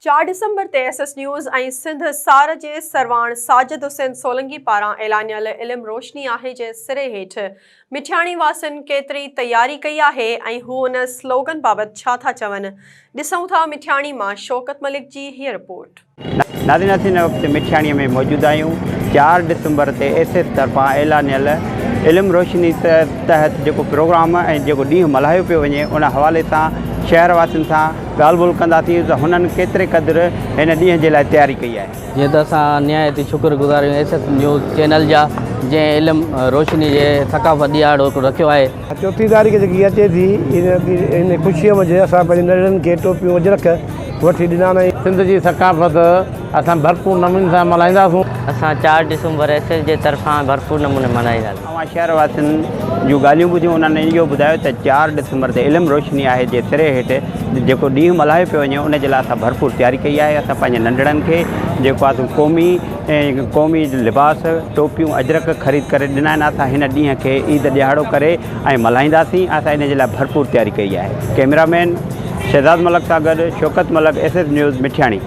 4 डिसंबर ते S news ऐं सिंध सार जे सरवाण साजिद हुसैन सोलंकी पारां ऐलानियल इल्म रोशनी आहे जे सिरे हेठि मिठियाणी वासियुनि केतिरी तयारी कई आहे ऐं हू उन स्लोगन बाबति छा था चवनि। ॾिसूं था मिठियाणी मां शौकत मलिक जी हीअ रिपोर्ट। नाज़रीन असीं हिन वक़्तु मिठियाणीअ में मौजूदु आहियूं। 4 डिसंबर ते एस तरफ़ां ऐलानियल इल्म रोशनी तहत जेको प्रोग्राम ऐं जेको ॾींहुं मल्हायो पियो वञे उन हवाले सां शहर वासियुनि सां ॻाल्हि ॿोल कंदासीं त हुननि केतिरे क़दुरु हिन ॾींहं जे लाइ तयारी कई आहे। जीअं त असां निहायती शुक्रगुज़ार आहियूं एस न्यूज़ चैनल जा जंहिं इल्म रोशनी जे सक़ाफ़त ॾियारो रखियो आहे। 4 तारीख़ जेकी अचे थी इन ख़ुशीअ में असां पंहिंजे नंढड़नि खे टोपियूं अजरक वठी ॾिना आहिनि। सिंध जी सक़ाफ़त असां भरपूर नमूने सां मल्हाईंदासूं। असां 4 डिसंबर एस जे तरफ़ां भरपूर नमूने मल्हाईंदासीं। तव्हां शहर वासियुनि जूं ॻाल्हियूं ॿुधियूं, उन्हनि इहो ॿुधायो त 4 डिसंबर ते इल्म रोशनी आहे जे सिरे हेठि जेको ॾींहुं मल्हायो पियो वञे उन जे लाइ असां भरपूर तयारी कई आहे। असां पंहिंजे नंढड़नि खे जेको आहे क़ौमी लिबास टोपियूं अजरक ख़रीद करे ॾिना आहिनि। असां हिन ॾींहं खे ईद ॾियारो करे ऐं मल्हाईंदासीं। असां इन जे लाइ भरपूर तयारी कई आहे। कैमरामैन शहज़ाद मलक सां गॾु शौकत मलक, एस न्यूज़ मिठियाणी।